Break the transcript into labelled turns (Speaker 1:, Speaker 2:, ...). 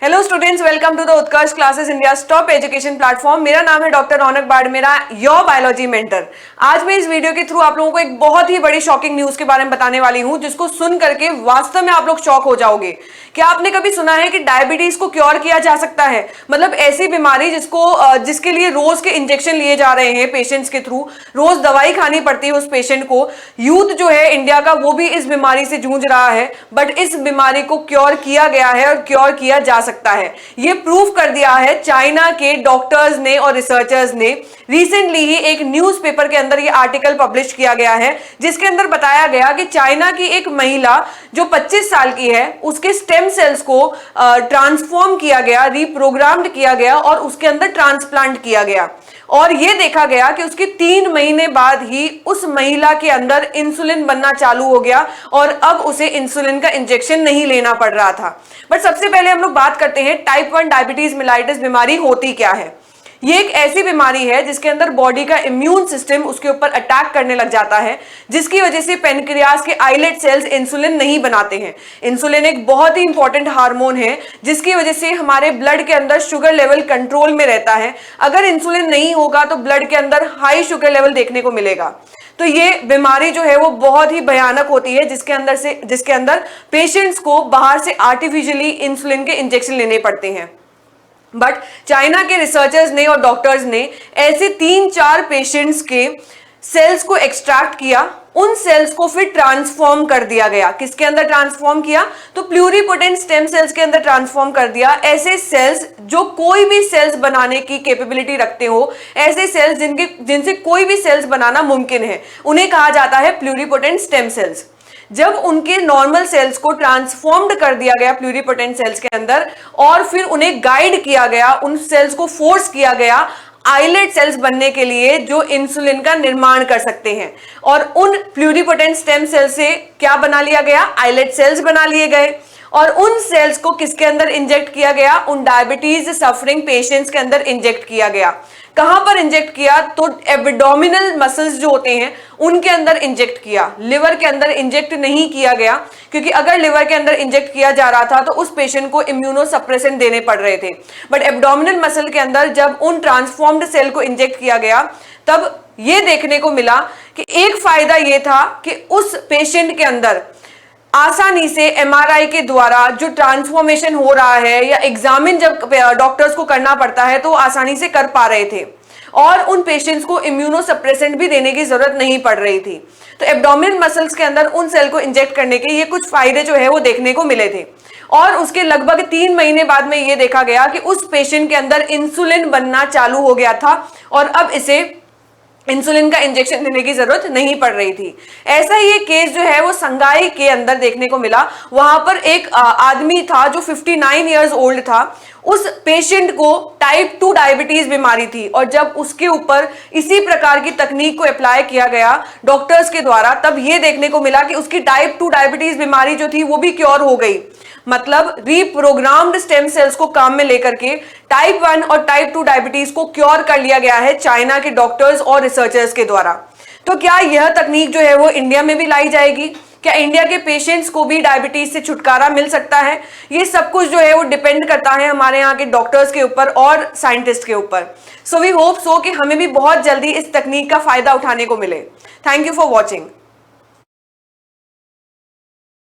Speaker 1: Hello students, welcome to the Utkarsh classes India top education platform. मेरा नाम है doctor Raunak Badmera, your biology mentor. आज मैं इस वीडियो के थ्रू आप लोगों को एक बहुत ही बड़ी शॉकिंग न्यूज के बारे में बताने वाली हूं, जिसको सुन करके वास्तव में आप लोग शॉक हो जाओगे। क्या आपने कभी सुना है कि डायबिटीज को क्योर किया जा सकता है? मतलब ऐसी बीमारी जिसके लिए रोज के इंजेक्शन लिए जा रहे हैं पेशेंट्स के थ्रू, रोज दवाई खानी पड़ती है उस पेशेंट को। यूथ जो है इंडिया का, वो भी इस बीमारी से जूझ रहा है, बट इस बीमारी को क्योर किया गया है और क्योर किया जा सकता है। ये प्रूव कर दिया है चाइना के डॉक्टर्स ने और रिसर्चर्स ने। रिसेंटली ही एक न्यूज़पेपर के अंदर ये आर्टिकल पब्लिश किया गया है, जिसके अंदर बताया गया कि चाइना की एक महिला जो 25 साल की है, उसके स्टेम सेल्स को ट्रांसफॉर्म किया गया, रीप्रोग्राम्ड किया गया और उसके अंदर ट्रांसप्लांट किया गया। और यह देखा गया कि उसके 3 महीने बाद ही उस महिला के अंदर इंसुलिन बनना चालू हो गया और अब उसे इंसुलिन का इंजेक्शन नहीं लेना पड़ रहा था। बट सबसे पहले हम लोग बात करते हैं टाइप 1 डायबिटीज मेलाइटिस बीमारी होती क्या है। ये एक ऐसी बीमारी है जिसके अंदर बॉडी का इम्यून सिस्टम उसके ऊपर अटैक करने लग जाता है, जिसकी वजह से पेनक्रियास के आइलेट सेल्स इंसुलिन नहीं बनाते हैं। इंसुलिन एक बहुत ही इंपॉर्टेंट हार्मोन है, जिसकी वजह से हमारे ब्लड के अंदर शुगर लेवल कंट्रोल में रहता है। अगर इंसुलिन नहीं होगा तो ब्लड के अंदर हाई शुगर लेवल देखने को मिलेगा। तो ये बीमारी जो है वो बहुत ही भयानक होती है, जिसके अंदर पेशेंट्स को बाहर से आर्टिफिशियली इंसुलिन के इंजेक्शन लेने पड़ते हैं। बट चाइना के रिसर्चर्स ने और डॉक्टर्स ने ऐसे 3-4 पेशेंट्स के सेल्स को एक्सट्रैक्ट किया। उन सेल्स को फिर ट्रांसफॉर्म कर दिया गया। किसके अंदर ट्रांसफॉर्म किया? तो प्लूरिपोटेंट स्टेम सेल्स के अंदर ट्रांसफॉर्म कर दिया। ऐसे सेल्स जो कोई भी सेल्स बनाने की कैपेबिलिटी रखते हो, ऐसे सेल्स जिनसे कोई भी सेल्स बनाना मुमकिन है, उन्हें कहा जाता है प्लूरिपोटेंट स्टेम सेल्स। जब उनके नॉर्मल सेल्स को ट्रांसफॉर्म्ड कर दिया गया प्लूरिपोटेंट सेल्स के अंदर, और फिर उन्हें गाइड किया गया, उन सेल्स को फोर्स किया गया आइलेट सेल्स बनने के लिए जो इंसुलिन का निर्माण कर सकते हैं। और उन प्लूरिपोटेंट स्टेम सेल से क्या बना लिया गया? आइलेट सेल्स बना लिए गए। और उन सेल्स को किसके अंदर इंजेक्ट किया गया? उन डायबिटीज सफरिंग पेशेंट्स के अंदर इंजेक्ट किया गया। कहां पर इंजेक्ट किया? तो एब्डोमिनल मसल्स जो होते हैं उनके अंदर इंजेक्ट किया। लिवर के अंदर इंजेक्ट नहीं किया गया, क्योंकि अगर लिवर के अंदर इंजेक्ट किया जा रहा था तो उस पेशेंट को इम्यूनोसप्रेसेंट देने पड़ रहे थे। बट एब्डोमिनल मसल के अंदर जब उन ट्रांसफॉर्म्ड सेल को इंजेक्ट किया गया, तब यह देखने को मिला कि एक फायदा यह था कि उस पेशेंट के अंदर आसानी से एमआरआई के द्वारा जो ट्रांसफॉर्मेशन हो रहा है या एग्जामिन जब डॉक्टर्स को करना पड़ता है तो आसानी से कर पा रहे थे, और उन पेशेंट्स को इम्यूनोसप्रेसेंट भी देने की जरूरत नहीं पड़ रही थी। तो एब्डोमिनल मसल्स के अंदर उन सेल को इंजेक्ट करने के ये कुछ फायदे जो है वो देखने को मिले थे। और उसके लगभग 3 महीने बाद में ये देखा गया कि उस पेशेंट के अंदर इंसुलिन बनना चालू हो गया था और अब इसे इंसुलिन का इंजेक्शन देने की जरूरत नहीं पड़ रही थी। ऐसा ही एक केस जो है वो संगाई के अंदर देखने को मिला। वहां पर एक आदमी था जो 59 इयर्स ओल्ड था। उस पेशेंट को टाइप 2 डायबिटीज बीमारी थी, और जब उसके ऊपर इसी प्रकार की तकनीक को अप्लाई किया गया डॉक्टर्स के द्वारा, तब ये देखने को मिला कि उसकी टाइप 2 डायबिटीज बीमारी जो थी वो भी क्योर हो गई। मतलब रीप्रोग्राम्ड स्टेम सेल्स को काम में लेकर के टाइप 1 और टाइप 2 डायबिटीज को क्योर कर लिया गया है चाइना के डॉक्टर्स और रिसर्चर्स के द्वारा। तो क्या यह तकनीक जो है वो इंडिया में भी लाई जाएगी? क्या इंडिया के पेशेंट्स को भी डायबिटीज से छुटकारा मिल सकता है? ये सब कुछ जो है वो डिपेंड करता है हमारे यहाँ के डॉक्टर्स के ऊपर और साइंटिस्ट के ऊपर। सो वी होप सो कि हमें भी बहुत जल्दी इस तकनीक का फायदा उठाने को मिले। Thank you for watching.